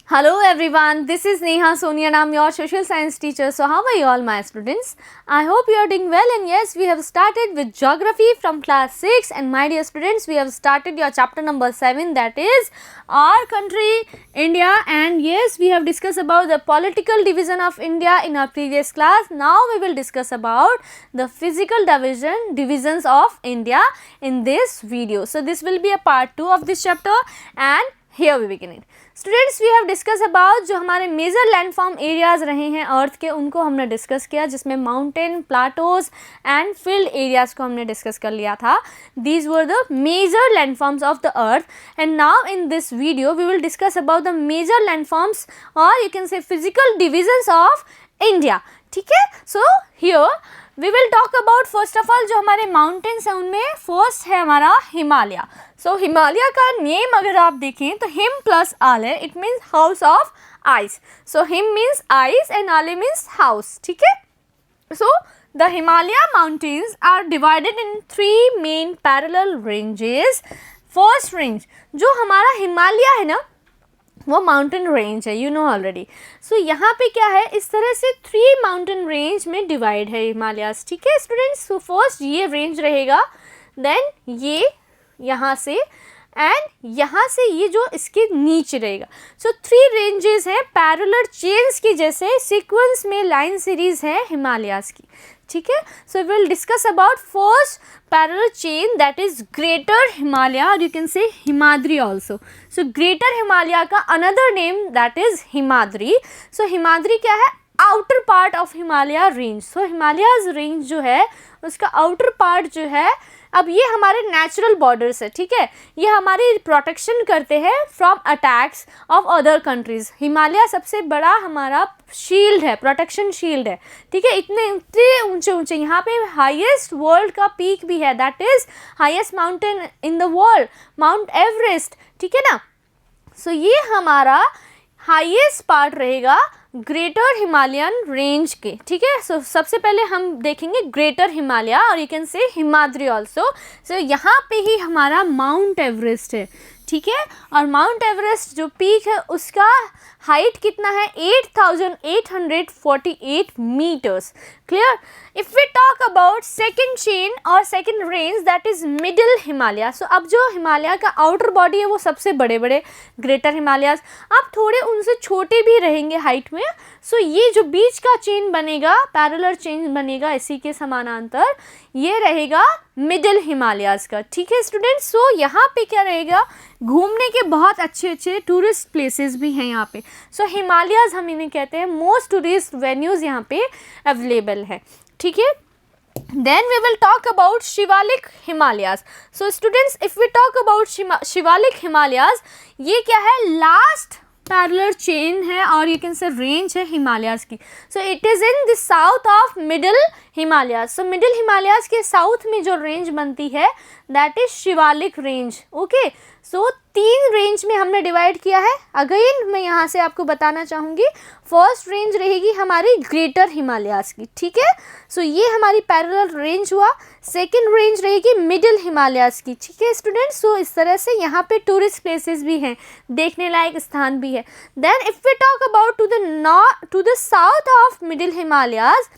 Hello everyone, this is Neha Soni and I am your social science teacher. So how are you all my students? I hope you are doing well, and yes, we have started with geography from class 6, and my dear students, we have started your chapter number 7, that is our country India. And yes, we have discussed about the political division of India in our previous class. Now we will discuss about the physical divisions of India in this video. So this will be a part 2 of this chapter, and here we begin it. Students we have discuss about जो हमारे major landform areas रहे हैं अर्थ के, उनको हमने discuss किया, जिसमें mountain, plateaus and field areas को हमने डिस्कस कर लिया था. These were the major landforms of the earth. And now in this video we will discuss about the major landforms और you can say physical divisions of India. ठीक है, so here we will talk about first of all जो हमारे mountains हैं उनमें first है हमारा हिमालय. सो हिमालय का नेम अगर आप देखें तो हिम प्लस आले, it means house of ice. So हिम मीन्स आइस एंड आले मीन्स हाउस. ठीक है, so the Himalaya mountains are divided in 3 main parallel ranges. First range जो हमारा हिमालय है ना, वो माउंटेन रेंज है, यू नो ऑलरेडी. सो यहाँ पे क्या है, इस तरह से 3 माउंटेन रेंज में डिवाइड है हिमालयास. ठीक है स्टूडेंट्स, सो फर्स्ट ये रेंज रहेगा, देन ये यहाँ से एंड यहाँ से ये जो इसके नीचे रहेगा. सो 3 रेंजेस हैं पैरेलल चेन्स की, जैसे सीक्वेंस में लाइन सीरीज है हिमालयास की. ठीक है, so we will discuss about first parallel chain, that is greater Himalaya, और you can say Himadri also. So greater Himalaya का another name that is Himadri. So Himadri क्या है, outer part of Himalaya range. So Himalayas range जो है उसका आउटर पार्ट जो है, अब ये हमारे नेचुरल बॉर्डर्स है. ठीक है, ये हमारी प्रोटेक्शन करते हैं from attacks of other countries. Himalaya सबसे बड़ा हमारा शील्ड है, प्रोटेक्शन शील्ड है. ठीक है, इतने ऊंचे ऊंचे, यहाँ पे हाईएस्ट वर्ल्ड का पीक भी है, that is highest mountain in the world, mount Everest. ठीक है ना, सो ये हमारा हाईएस्ट पार्ट रहेगा ग्रेटर हिमालयन रेंज के. ठीक है, सो सबसे पहले हम देखेंगे ग्रेटर हिमालय, और you can say Himadri also. सो यहाँ पे ही हमारा माउंट एवरेस्ट है. ठीक है, और माउंट एवरेस्ट जो पीक है उसका हाइट कितना है, 8,848 meters. Clear. If we talk about second chain और second range, that is middle Himalaya. So अब जो हिमालय का आउटर बॉडी है वो सबसे बड़े बड़े ग्रेटर हिमालयाज, अब थोड़े उनसे छोटे भी रहेंगे हाइट में. सो ये जो बीच का चेन बनेगा, पैरेलल चेन बनेगा इसी के समानांतर, ये रहेगा मिडिल हिमालयाज का. ठीक है स्टूडेंट्स, सो यहाँ पे क्या रहेगा, घूमने के बहुत अच्छे अच्छे टूरिस्ट प्लेसेस भी हैं यहाँ पे. सो हिमालयाज हम इन्हें कहते हैं, मोस्ट टूरिस्ट वेन्यूज़ यहाँ पे अवेलेबल है. ठीक है, then we will talk about Shivalik Himalayas. so students, if we talk about Shivalik Himalayas, ये क्या है, लास्ट पैरेलल चेन है और यू कैन से रेंज है हिमालयाज की. So it is in the south of middle Himalayas. So middle Himalayas के साउथ में जो रेंज बनती है that is Shivalik range. Okay, so 3 range में हमने डिवाइड किया है. अगेन मैं यहाँ से आपको बताना चाहूँगी, फर्स्ट रेंज रहेगी हमारी ग्रेटर हिमालयाज की. ठीक है, सो ये हमारी पैरेलल रेंज हुआ. सेकेंड रेंज रहेगी मिडिल हिमालयाज की. ठीक है स्टूडेंट्स, सो इस तरह से यहाँ पे टूरिस्ट प्लेसेस भी हैं, देखने लायक स्थान भी है. Then if we talk about to the south of middle Himalayas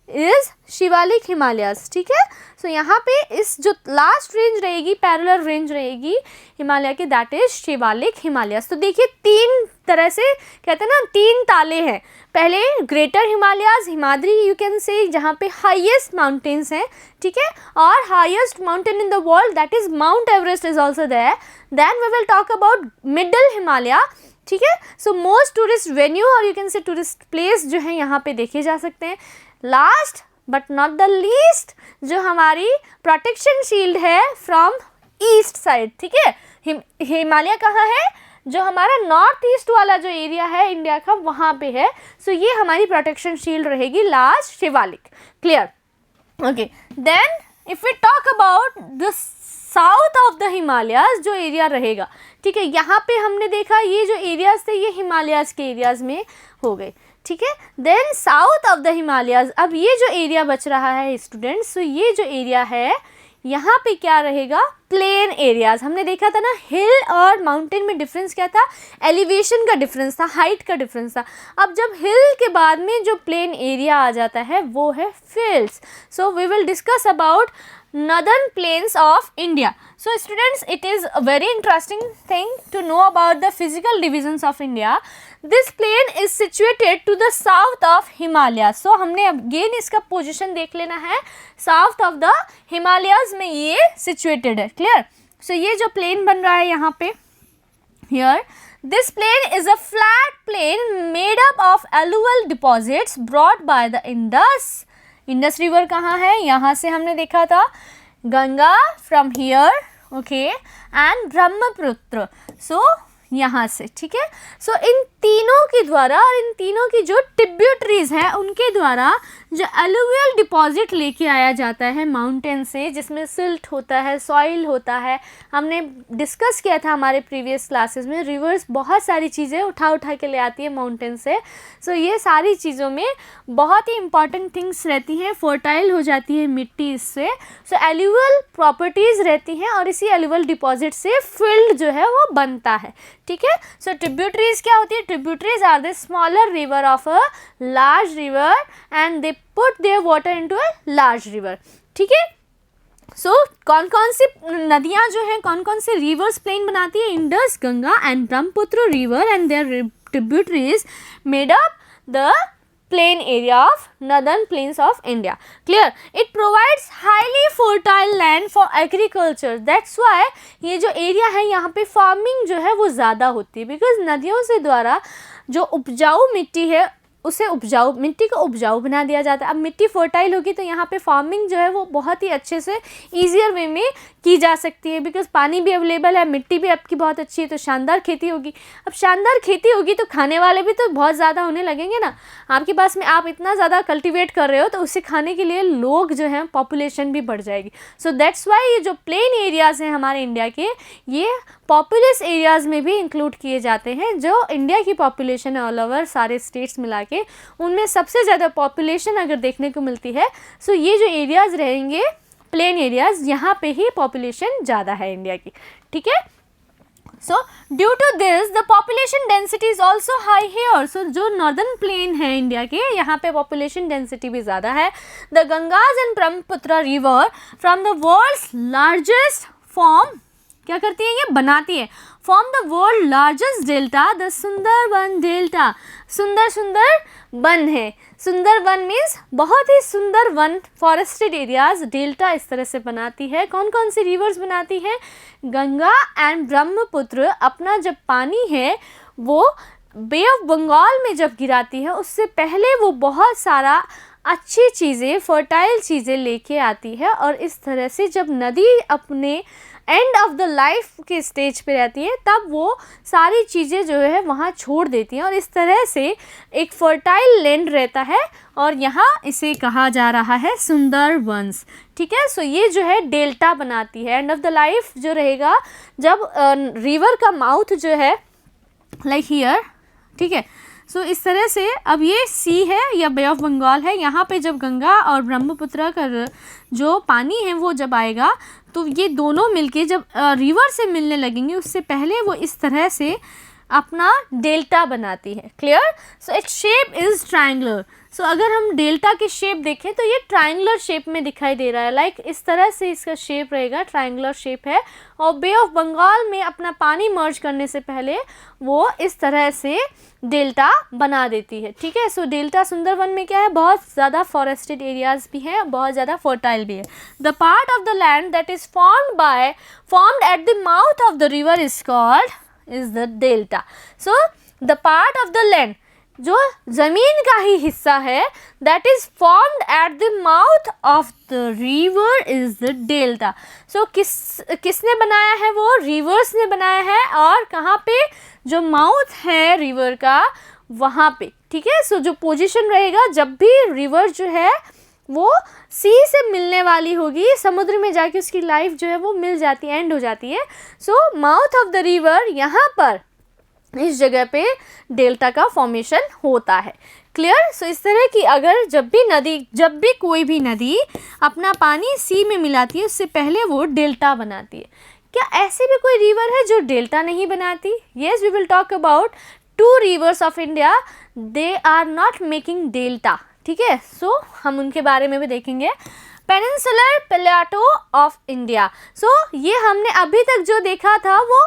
is Shivalik Himalayas. ठीक है, सो यहाँ पे इस जो लास्ट रेंज रहेगी, पैरेलल रेंज रहेगी हिमालय की, दैट इज शिवालिक हिमालयाज. तो देखिए 3 तरह से कहते हैं ना, 3 ताले हैं. पहले greater Himalayas, Himadri you can say, जहाँ पे हाईएस्ट माउंटेन्स हैं. ठीक है, और highest mountain in the world that is mount Everest is also there. Then we will talk about middle Himalaya. ठीक है, सो मोस्ट टूरिस्ट वेन्यू और you can say tourist place जो है यहाँ पे देखे जा सकते हैं. Last but not the least, जो हमारी प्रोटेक्शन शील्ड है फ्रॉम ईस्ट साइड. ठीक है, हिमालय कहाँ है, जो हमारा नॉर्थ ईस्ट वाला जो एरिया है इंडिया का, वहाँ पे है. सो ये हमारी प्रोटेक्शन शील्ड रहेगी last Shivalik. Clear. Okay, then if we talk about the south of the Himalayas जो एरिया रहेगा. ठीक है, यहाँ पे हमने देखा ये जो एरियाज थे ये हिमालयाज के एरियाज में हो गए. ठीक है, then south of the Himalayas, अब ये जो एरिया बच रहा है स्टूडेंट्स, सो ये जो एरिया है यहाँ पे क्या रहेगा, प्लेन एरियाज। हमने देखा था ना हिल और माउंटेन में डिफरेंस क्या था, एलिवेशन का डिफरेंस था, हाइट का डिफरेंस था। अब जब हिल के बाद में जो प्लेन एरिया आ जाता है वो है fields. So we will discuss about northern plains of India. So students, it is a very interesting thing to know about the physical divisions of India. This plain is situated to the south of Himalayas. So हमने again इसका position देख लेना है, south of the Himalayas में ये situated है, clear? So ये जो plain बन रहा है यहाँ पे, here this plain is a flat plain made up of alluvial deposits brought by the Indus river कहाँ है, यहाँ से हमने देखा था, Ganga from here, okay, and Brahmaputra, so यहाँ से, ठीक है। सो इन तीनों के द्वारा और इन तीनों की जो ट्रिब्यूटरीज हैं उनके द्वारा जो एलुवियल डिपॉजिट लेके आया जाता है माउंटेन से, जिसमें सिल्ट होता है, सॉइल होता है। हमने डिस्कस किया था हमारे प्रीवियस क्लासेस में, रिवर्स बहुत सारी चीज़ें उठा के ले आती है माउंटेन से। सो ये सारी चीज़ों में बहुत ही इंपॉर्टेंट थिंग्स रहती हैं, फर्टाइल हो जाती है मिट्टी इससे। सो एलुवियल प्रॉपर्टीज़ रहती हैं और इसी एलुवियल डिपॉजिट से फील्ड जो है वो बनता है, ठीक है। सो ट्रिब्यूटरीज क्या होती है, tributaries are the smaller river of a large river and they put their water into a large river, ठीक है। सो कौन कौन सी नदियाँ जो हैं, कौन कौन से रिवर्स प्लेन बनाती है, Indus, Ganga and Brahmaputra river and their tributaries made up the plain area of northern plains of India. Clear? It provides highly fertile land for agriculture. That's why ये जो area है यहाँ पे farming जो है वो ज़्यादा होती है, because नदियों से द्वारा जो उपजाऊ मिट्टी है उसे उपजाऊ, मिट्टी को उपजाऊ बना दिया जाता है। अब मिट्टी फर्टाइल होगी तो यहाँ पे फार्मिंग जो है वो बहुत ही अच्छे से ईजियर वे में की जा सकती है, बिकॉज पानी भी अवेलेबल है, मिट्टी भी आपकी बहुत अच्छी है, तो शानदार खेती होगी। अब शानदार खेती होगी तो खाने वाले भी तो बहुत ज़्यादा होने लगेंगे ना। आपके पास में आप इतना ज़्यादा कल्टिवेट कर रहे हो तो उसे खाने के लिए लोग जो हैं, पॉपुलेशन भी बढ़ जाएगी। सो दैट्स वाई ये जो प्लेन एरियाज़ हैं हमारे इंडिया के, ये पॉपुलस एरियाज़ में भी इंक्लूड किए जाते हैं। जो इंडिया की पॉपुलेशन है ऑल ओवर सारे स्टेट्स मिला के, उनमें सबसे ज़्यादा पॉपुलेशन अगर देखने को मिलती है, सो ये जो एरियाज़ रहेंगे प्लेन एरियाज़, यहाँ पे ही पॉपुलेशन ज़्यादा है इंडिया की, ठीक है। So due to this the population density is also high here. So जो नॉर्दर्न प्लेन है इंडिया के, यहाँ पे पॉपुलेशन डेंसिटी भी ज़्यादा है। The Ganges and Brahmaputra river from the world's largest form, क्या करती है ये, बनाती है, form the world largest delta, the Sundarban delta. सुंदर सुंदर वन है, सुंदर वन मीन्स बहुत ही सुंदर वन, फॉरेस्टेड एरियाज, डेल्टा इस तरह से बनाती है। कौन कौन सी रिवर्स बनाती है, गंगा एंड ब्रह्मपुत्र अपना जब पानी है वो बे ऑफ बंगाल में जब गिराती है, उससे पहले वो बहुत सारा अच्छी चीज़ें, फर्टाइल चीज़ें लेके आती है, और इस तरह से जब नदी अपने एंड ऑफ द लाइफ के स्टेज पे रहती है तब वो सारी चीज़ें जो है वहाँ छोड़ देती हैं, और इस तरह से एक फर्टाइल लैंड रहता है, और यहाँ इसे कहा जा रहा है सुंदरबन्स, ठीक है। सो ये जो है डेल्टा बनाती है। एंड ऑफ द लाइफ जो रहेगा जब रिवर का माउथ जो है लाइक हियर, ठीक है। सो इस तरह से अब ये सी है या बे ऑफ बंगाल है, यहाँ पे जब गंगा और ब्रह्मपुत्र का जो पानी है वो जब आएगा तो ये दोनों मिलके जब रिवर से मिलने लगेंगे, उससे पहले वो इस तरह से अपना डेल्टा बनाती है। Clear? So its shape is triangular. So अगर हम डेल्टा की शेप देखें तो ये ट्रायंगुलर शेप में दिखाई दे रहा है, लाइक इस तरह से इसका शेप रहेगा, ट्रायंगुलर शेप है। और बे ऑफ बंगाल में अपना पानी मर्ज करने से पहले वो इस तरह से डेल्टा बना देती है, ठीक है। सो डेल्टा सुंदरबन में क्या है, बहुत ज़्यादा फॉरेस्टेड एरियाज़ भी हैं, बहुत ज़्यादा फर्टाइल भी है। The part of the land that is formed at the mouth of the river is called is the delta. So the part of the land, जो ज़मीन का ही हिस्सा है, that is formed at the mouth of the river is the delta. So किसने बनाया है, वो रिवर्स ने बनाया है, और कहाँ पे, जो माउथ है रिवर का वहाँ पे, ठीक है। सो जो पोजीशन रहेगा जब भी रिवर जो है वो सी से मिलने वाली होगी, समुद्र में जाके उसकी लाइफ जो है वो मिल जाती है, एंड हो जाती है। सो माउथ ऑफ द रिवर यहाँ पर इस जगह पे डेल्टा का फॉर्मेशन होता है। क्लियर। सो इस तरह की अगर जब भी कोई भी नदी अपना पानी सी में मिलाती है उससे पहले वो डेल्टा बनाती है। क्या ऐसी भी कोई रिवर है जो डेल्टा नहीं बनाती? Yes, we will talk about 2 rivers of India, they are not making delta. ठीक है, सो हम उनके बारे में भी देखेंगे। Peninsular plateau of India. So ये हमने अभी तक जो देखा था वो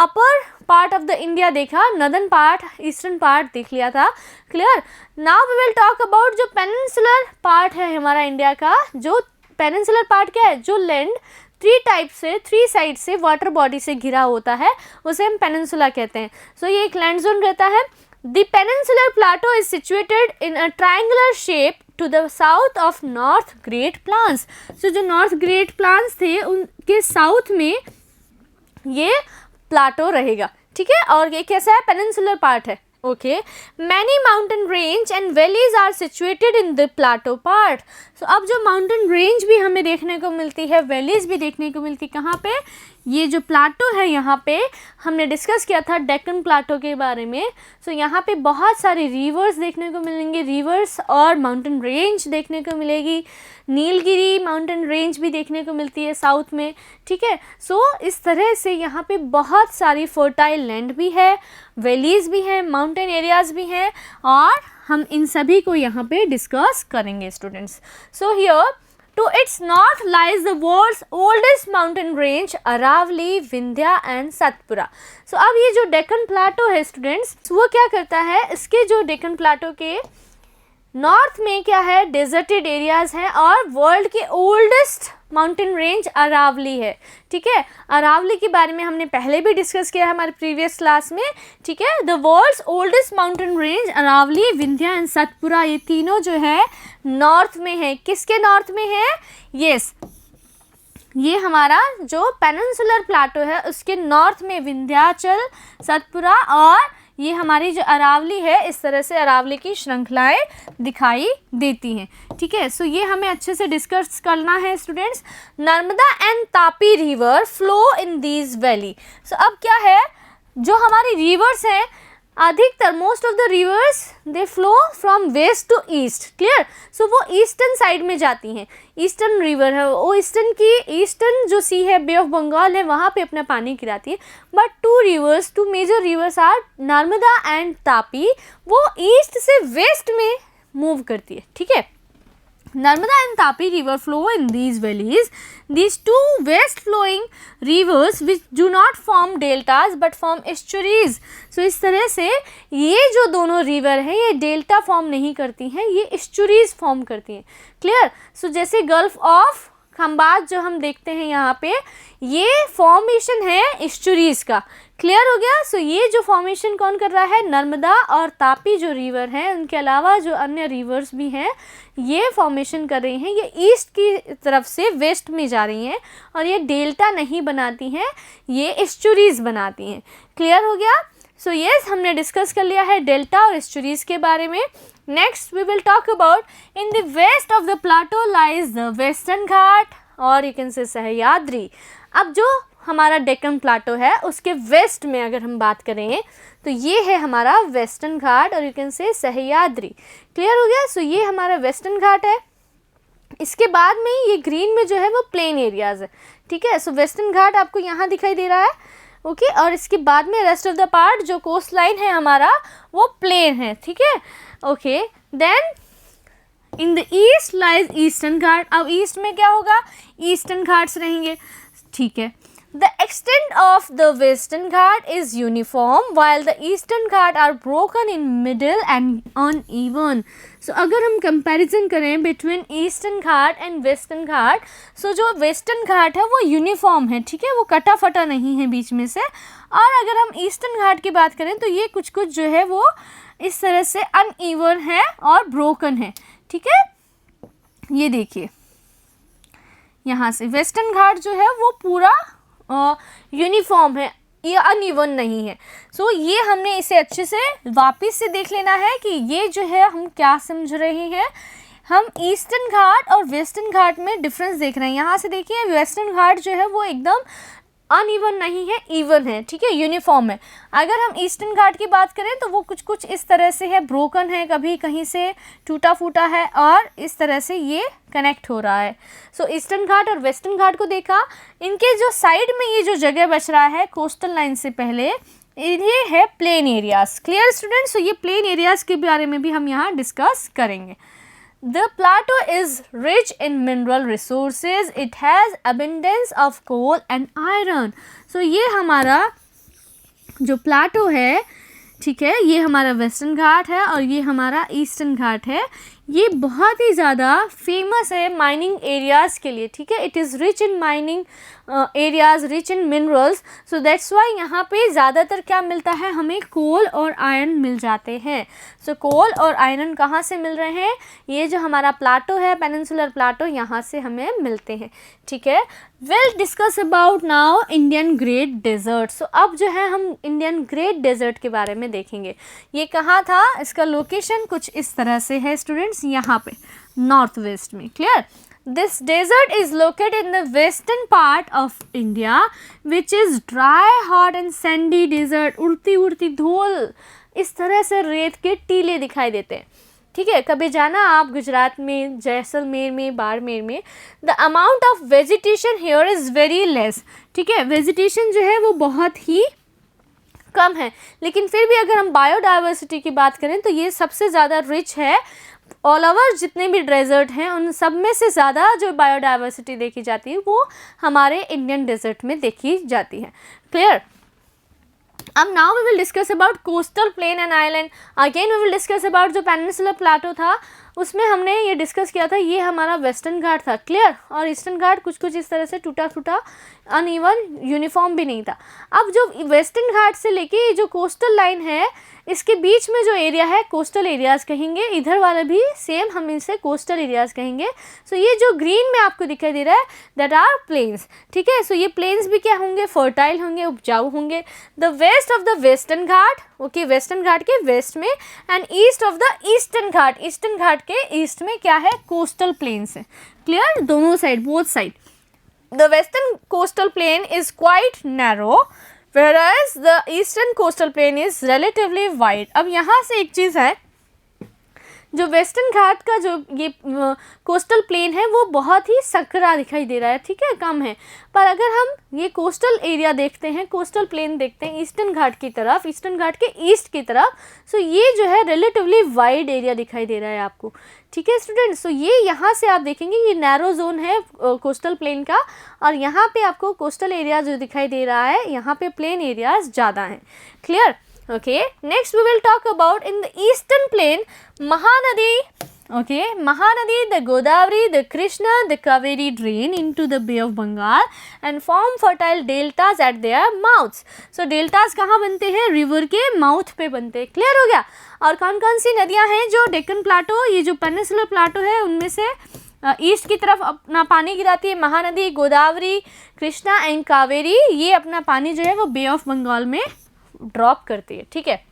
upper part of the India देखा, नदर्न पार्ट, ईस्टर्न पार्ट देख लिया था। Clear. Now we will talk about जो पेनिनसुलर पार्ट है हमारा इंडिया का। जो पेनिनसुलर पार्ट क्या है? जो लैंड 3 साइड से वाटर बॉडी से घिरा होता है उसे हम पेनिनसुला कहते हैं। सो ये एक लैंड जोन रहता है। The peninsular plateau is situated in a triangular shape to the south of north great plains. So जो नॉर्थ ग्रेट प्लान्स थे उनके साउथ में ये प्लाटो रहेगा। ठीक है, और ये कैसा है? पेनिनसुलर पार्ट है। Okay, many mountain range and valleys are situated in the plateau part. So अब जो माउंटेन रेंज भी हमें देखने को मिलती है, वैलीज भी देखने को मिलती है, कहाँ पे? ये जो प्लाटो है यहाँ पे हमने डिस्कस किया था डेक्कन प्लाटो के बारे में। सो यहाँ पे बहुत सारे रिवर्स देखने को मिलेंगे, रिवर्स और माउंटेन रेंज देखने को मिलेगी। नीलगिरी माउंटेन रेंज भी देखने को मिलती है साउथ में। ठीक है, सो इस तरह से यहाँ पे बहुत सारी फर्टाइल लैंड भी है, वैलीज भी हैं, माउंटेन एरियाज भी हैं, और हम इन सभी को यहाँ पे डिस्कस करेंगे students. So here to its north lies the world's oldest mountain range Aravali, Vindhya and Satpura. So अब ये जो डेक्कन प्लाटो है स्टूडेंट्स, वो क्या करता है? इसके जो डेक्कन प्लाटो के नॉर्थ में क्या है? डेजर्टेड एरियाज हैं, और वर्ल्ड के ओल्डेस्ट माउंटेन रेंज अरावली है। ठीक है, अरावली के बारे में हमने पहले भी डिस्कस किया है हमारे प्रीवियस क्लास में। ठीक है, the world's oldest mountain range Aravalli, Vindhya and Satpura, ये तीनों जो है नॉर्थ में है। किसके नॉर्थ में है? यस, ये हमारा जो पेनिनसुलर प्लाटो है उसके नॉर्थ में विंध्याचल, सतपुरा, और ये हमारी जो अरावली है, इस तरह से अरावली की श्रृंखलाएं दिखाई देती हैं। ठीक है, सो ये हमें अच्छे से डिस्कस करना है students. Narmada and Tapi river flow in these valley. So अब क्या है? जो हमारी रिवर्स हैं, अधिकतर most of the rivers they flow from west to east. Clear. So वो ईस्टर्न साइड में जाती हैं। ईस्टर्न रिवर है वो ईस्टर्न जो सी है, बे ऑफ बंगाल है, वहाँ पे अपना पानी गिराती है। But two major rivers are Narmada and Tapi, वो ईस्ट से वेस्ट में मूव करती है। ठीक है, Narmada and Tapi river flow in these valleys. These two west flowing rivers which do not form deltas but form estuaries. So इस तरह से ये जो दोनों रिवर हैं ये डेल्टा फॉर्म नहीं करती हैं, ये estuaries फॉर्म करती हैं। क्लियर। सो जैसे गल्फ ऑफ खंबात जो हम देखते हैं यहाँ पे, ये फॉर्मेशन है estuaries का। क्लियर हो गया। सो ये जो फॉर्मेशन कौन कर रहा है? नर्मदा और तापी जो रिवर हैं, उनके अलावा जो अन्य रिवर्स भी हैं, ये फॉर्मेशन कर रही हैं। ये ईस्ट की तरफ से वेस्ट में जा रही हैं, और ये डेल्टा नहीं बनाती हैं, ये एस्चुरीज बनाती हैं। क्लियर हो गया। सो यस, हमने डिस्कस कर लिया है डेल्टा और एस्चुरीज के बारे में। Next we will talk about in the west of the plateau lies the western Ghat, और यू कैन से सह्याद्री। अब जो हमारा डेक्कन प्लाटो है उसके वेस्ट में अगर हम बात करें तो ये है हमारा वेस्टर्न घाट, और यू कैन से सह्याद्री। क्लियर हो गया। सो ये हमारा वेस्टर्न घाट है। इसके बाद में ये ग्रीन में जो है वो प्लेन एरियाज है। ठीक है, सो वेस्टर्न घाट आपको यहाँ दिखाई दे रहा है। ओके, और इसके बाद में रेस्ट ऑफ द पार्ट जो कोस्ट लाइन है हमारा वो प्लेन है। ठीक है, okay. Then in the east lies eastern Ghat. अब ईस्ट में क्या होगा? ईस्टर्न घाट्स रहेंगे। ठीक है, the extent of the western ghat is uniform while the eastern ghat are broken in middle and uneven. So अगर हम comparison करें between eastern ghat and western ghat, so जो western ghat है वो uniform है। ठीक है, वो कटा फटा नहीं है बीच में से। और अगर हम eastern ghat की बात करें तो ये कुछ कुछ जो है वो इस तरह से uneven है और broken है। ठीक है, ये देखिए यहाँ से वेस्टर्न घाट जो है वो पूरा यूनिफॉर्म है, ये अनइवन नहीं है। सो ये हमने इसे अच्छे से वापस से देख लेना है कि ये जो है हम क्या समझ रहे हैं। हम ईस्टर्न घाट और वेस्टर्न घाट में डिफरेंस देख रहे हैं। यहाँ से देखिए वेस्टर्न घाट जो है वो एकदम अनइवन नहीं है, इवन है, ठीक है, यूनिफॉर्म है। अगर हम ईस्टर्न घाट की बात करें तो वो कुछ कुछ इस तरह से है, ब्रोकन है, कभी कहीं से टूटा फूटा है और इस तरह से ये कनेक्ट हो रहा है। सो ईस्टर्न घाट और वेस्टर्न घाट को देखा, इनके जो साइड में ये जो जगह बच रहा है कोस्टल लाइन से पहले, ये है प्लेन एरियाज। Clear students? तो ये प्लेन एरियाज के बारे में भी हम यहाँ डिस्कस करेंगे। The plateau is rich in mineral resources. It has abundance of coal and iron. So ये हमारा जो प्लाटो है, ठीक है, ये हमारा वेस्टर्न घाट है और ये हमारा ईस्टर्न घाट है। ये बहुत ही ज़्यादा फेमस है माइनिंग एरियाज़ के लिए, ठीक है। It is rich in mining areas, rich in minerals, so that's why यहाँ पे ज़्यादातर क्या मिलता है, हमें कोल और आयरन मिल जाते हैं। सो कोल और आयरन कहाँ से मिल रहे हैं, ये जो हमारा प्लाटो है, पेनिनसुलर प्लाटो, यहाँ से हमें मिलते हैं, ठीक है। Well discuss about now Indian great desert. So अब जो है हम इंडियन ग्रेट डेजर्ट के बारे में देखेंगे। ये कहाँ था, इसका लोकेशन कुछ इस तरह से है स्टूडेंट्स, यहाँ पे नॉर्थ वेस्ट में। Clear? This desert is located in the western part of India, which is dry, hot and sandy desert. उड़ती उड़ती धूल, इस तरह से रेत के टीले दिखाई देते हैं, ठीक है। कभी जाना आप गुजरात में, जैसलमेर में, बाड़मेर में, the amount of vegetation here is very less, ठीक है। वेजिटेशन जो है वो बहुत ही कम है, लेकिन फिर भी अगर हम बायोडाइवर्सिटी की बात करें तो ये सबसे ज़्यादा रिच है। ऑल ओवर जितने भी डेजर्ट हैं उन सब में से ज़्यादा जो बायोडाइवर्सिटी देखी जाती है वो हमारे इंडियन डेजर्ट में देखी जाती है। क्लियर? अब now we will discuss about coastal plain and island. Again we will discuss about जो पेनिनसुलर प्लाटो था, उसमें हमने ये डिस्कस किया था, ये हमारा वेस्टर्न घाट था। क्लियर? और ईस्टर्न घाट कुछ कुछ इस तरह से टूटा फूटा, अनइवन, यूनिफॉर्म भी नहीं था। अब जो वेस्टर्न घाट से लेके ये जो कोस्टल लाइन है, इसके बीच में जो एरिया है कोस्टल एरियाज़ कहेंगे, इधर वाला भी सेम हम इसे कोस्टल एरियाज़ कहेंगे। सो ये जो ग्रीन में आपको दिखाई दे रहा है दैट आर प्लेन्स, ठीक है। सो ये प्लेन्स भी क्या होंगे, फर्टाइल होंगे, उपजाऊ होंगे। The west of the western Ghat, okay, western Ghat के वेस्ट में, and east of the eastern Ghat, eastern Ghat के ईस्ट में क्या है, कोस्टल प्लेन्स है। क्लियर? दोनों side, both side. The western coastal plain is quite narrow, whereas the eastern coastal plain is relatively wide. अब यहाँ से एक चीज़ है, जो वेस्टर्न घाट का जो ये कोस्टल प्लेन है वो बहुत ही सकरा दिखाई दे रहा है, ठीक है, कम है। पर अगर हम ये कोस्टल एरिया देखते हैं, कोस्टल प्लेन देखते हैं ईस्टर्न घाट की तरफ, ईस्टर्न घाट के ईस्ट की तरफ, सो ये जो है रिलेटिवली वाइड एरिया दिखाई दे रहा है आपको, ठीक है स्टूडेंट्स। सो ये यहाँ से आप देखेंगे ये नैरो जोन है कोस्टल प्लेन का, और यहाँ पे आपको कोस्टल एरिया जो दिखाई दे रहा है, यहाँ पे प्लेन एरियाज ज़्यादा हैं। Clear? Okay, next we will talk about in the eastern plain, Mahanadi. Okay, Mahanadi, the Godavari, the Krishna, the Kaveri drain into the Bay of Bengal and form fertile deltas at their mouths. So deltas कहाँ बनते हैं, river के mouth पे बनते हैं। Clear हो गया? और कौन कौन सी नदियाँ हैं जो डेक्कन प्लाटो, ये जो पेनिनसुलर प्लाटो है उनमें से ईस्ट की तरफ अपना पानी गिराती है, महानदी, गोदावरी, कृष्णा एंड कावेरी, ये अपना पानी जो है वो बे ऑफ बंगाल में ड्रॉप करती है, ठीक है।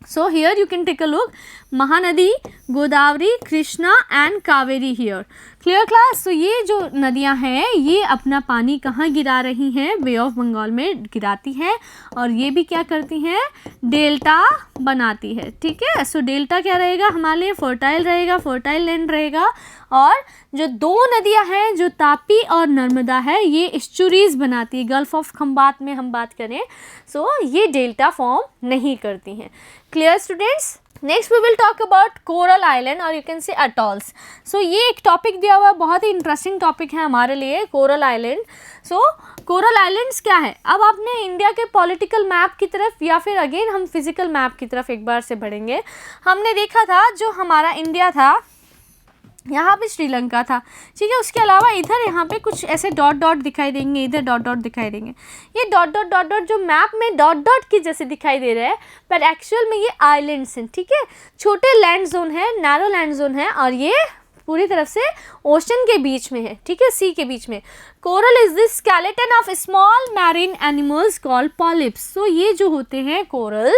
So here you can take a look, Mahanadi, Godavari, Krishna and Kaveri here. Clear class? So ये जो नदियां हैं ये अपना पानी कहाँ गिरा रही हैं, बे ऑफ बंगाल में गिराती हैं, और ये भी क्या करती हैं, डेल्टा बनाती है, ठीक है। सो डेल्टा क्या रहेगा, हमारे लिए फर्टाइल रहेगा, फर्टाइल लैंड रहेगा। और जो दो नदियां हैं जो तापी और नर्मदा है, ये एस्चुरीज बनाती है। गल्फ ऑफ खंबात में हम बात करें सो ये डेल्टा फॉर्म नहीं करती हैं। Clear students? Next we will talk about coral island और you can say atolls. So ये एक टॉपिक दिया हुआ है, बहुत ही इंटरेस्टिंग टॉपिक है हमारे लिए, कोरल आइलैंड। सो कोरल आइलैंड्स क्या है, अब आपने इंडिया के पॉलिटिकल मैप की तरफ या फिर अगेन हम फिजिकल मैप की तरफ एक बार से बढ़ेंगे। हमने देखा था जो हमारा इंडिया था, यहाँ पे श्रीलंका था, ठीक है। उसके अलावा इधर यहाँ पे कुछ ऐसे डॉट डॉट दिखाई देंगे, इधर डॉट डॉट दिखाई देंगे। ये डॉट डॉट डॉट डॉट जो मैप में डॉट डॉट की जैसे दिखाई दे रहे हैं, पर एक्चुअल में ये आइलैंड्स हैं, ठीक है। छोटे लैंड जोन है, नैरो लैंड जोन है, और ये पूरी तरफ से ओशन के बीच में है, ठीक है, सी के बीच में। Coral is the skeleton of small marine animals called polyps. So ये जो होते हैं कोरल,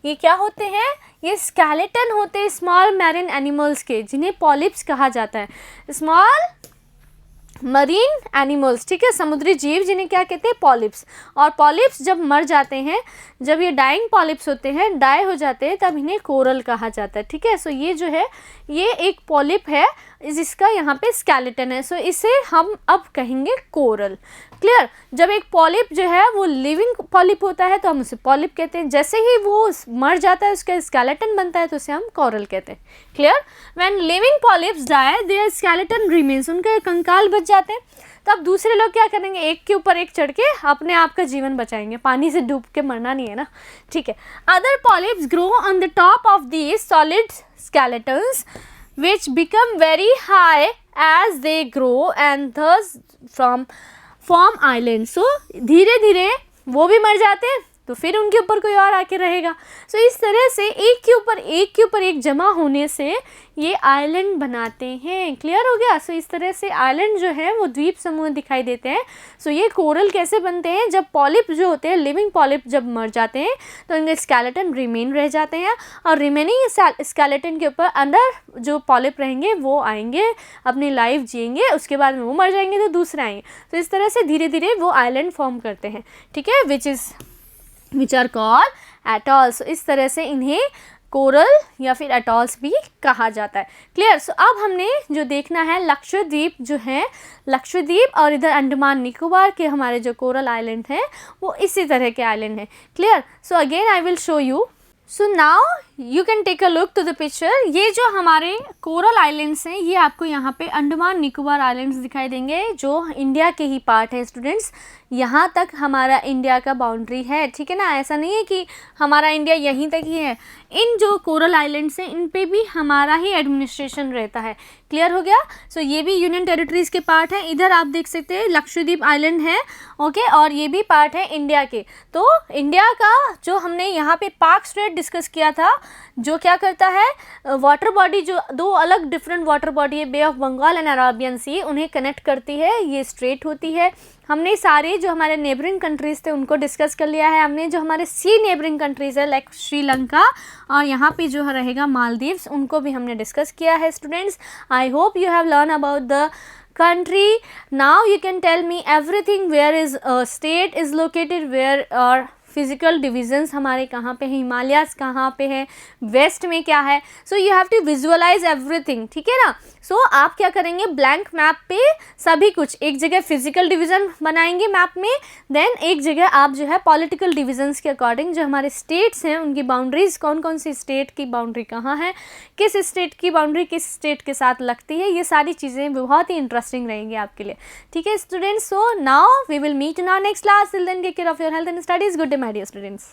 ये क्या होते हैं, ये स्केलेटन होते हैं स्मॉल मैरीन एनिमल्स के, जिन्हें पॉलिप्स कहा जाता है। स्मॉल मरीन एनिमल्स, ठीक है, समुद्री जीव जिन्हें क्या कहते हैं, पॉलिप्स। और पॉलिप्स जब मर जाते हैं, जब ये डाइंग पॉलिप्स होते हैं, डाई हो जाते हैं, तब इन्हें कोरल कहा जाता है, ठीक है। सो ये जो है ये एक पॉलिप है जिसका यहाँ पे स्केलेटन है, सो इसे हम अब कहेंगे कोरल। क्लियर। जब एक पॉलिप जो है वो लिविंग पॉलिप होता है तो हम उसे पॉलिप कहते हैं, जैसे ही वो मर जाता है उसका स्केलेटन बनता है तो उसे हम कोरल कहते हैं। Clear. When living polyps die their skeleton remains, उनके कंकाल बच जाते हैं। तो अब दूसरे लोग क्या करेंगे, एक के ऊपर एक चढ़ के अपने आप का जीवन बचाएंगे, पानी से डूब के मरना नहीं है ना, ठीक है। Other polyps grow on the top of these solid skeletons which become very high as they grow and thus form islands. So धीरे धीरे वो भी मर जाते हैं तो फिर उनके ऊपर कोई और आके रहेगा। सो इस तरह से एक के ऊपर एक जमा होने से ये आइलैंड बनाते हैं। क्लियर हो गया। सो इस तरह से आइलैंड जो है वो द्वीप समूह दिखाई देते हैं। सो ये कोरल कैसे बनते हैं, जब पॉलिप जो होते हैं, लिविंग पॉलिप जब मर जाते हैं तो इनके स्केलेटन रिमेन रह जाते हैं और रिमेनिंग स्केलेटन के ऊपर अंदर जो पॉलिप रहेंगे वो आएंगे, अपनी लाइफ जिएंगे, उसके बाद में वो मर जाएंगे तो दूसरे आएंगे। तो इस तरह से धीरे धीरे वो आइलैंड फॉर्म करते हैं, ठीक है, विच आर कॉल्ड एटॉल्स। इस तरह से इन्हें कोरल या फिर एटॉल्स भी कहा जाता है। क्लियर। सो अब हमने जो देखना है लक्षद्वीप जो है, लक्षद्वीप और इधर अंडमान निकोबार के हमारे जो कोरल आइलैंड हैं वो इसी तरह के आइलैंड हैं। Clear. So again I will show you. So now you can take a look to the picture. ये जो हमारे कोरल आइलैंड्स हैं ये आपको यहाँ पे अंडमान निकोबार आइलैंड्स दिखाई देंगे जो इंडिया के ही पार्ट है स्टूडेंट्स। यहाँ तक हमारा इंडिया का बाउंड्री है, ठीक है ना, ऐसा नहीं है कि हमारा इंडिया यहीं तक ही है। इन जो कोरल आइलैंड्स हैं इन पे भी हमारा ही एडमिनिस्ट्रेशन रहता है। क्लियर हो गया। सो ये भी यूनियन टेरिटरीज़ के पार्ट है। इधर आप देख सकते हैं लक्षद्वीप आइलैंड है, ओके, और ये भी पार्ट है इंडिया के। तो इंडिया का जो हमने यहाँ पे पाक स्ट्रेट डिस्कस किया था, जो क्या करता है, वाटर बॉडी जो दो अलग डिफरेंट वाटर बॉडी है, बे ऑफ बंगाल एंड अराबियन सी, उन्हें कनेक्ट करती है, ये स्ट्रेट होती है। हमने सारे जो हमारे नेबरिंग कंट्रीज़ थे उनको डिस्कस कर लिया है हमने। जो हमारे सी नेबरिंग कंट्रीज़ है लाइक श्रीलंका और यहाँ पे जो रहेगा मालदीव्स, उनको भी हमने डिस्कस किया है students. I hope you have learn about the country. Now you can tell me everything, where is state is located, where are physical divisions हमारे कहाँ पे हैं, हिमालयाज़ कहाँ पे है, वेस्ट में क्या है। So you have to visualise everything, ठीक है ना। सो आप क्या करेंगे, ब्लैंक मैप पे सभी कुछ, एक जगह फिजिकल डिवीज़न बनाएंगे मैप में, देन एक जगह आप जो है पॉलिटिकल डिविजन्स के अकॉर्डिंग जो हमारे स्टेट्स हैं उनकी बाउंड्रीज़, कौन कौन सी स्टेट की बाउंड्री कहाँ है, किस स्टेट की बाउंड्री किस स्टेट के साथ लगती है, ये सारी चीज़ें बहुत ही इंटरेस्टिंग रहेंगी आपके लिए, ठीक है students. So now we will meet in our next class. Till then take care of your health and studies. Good day my dear students.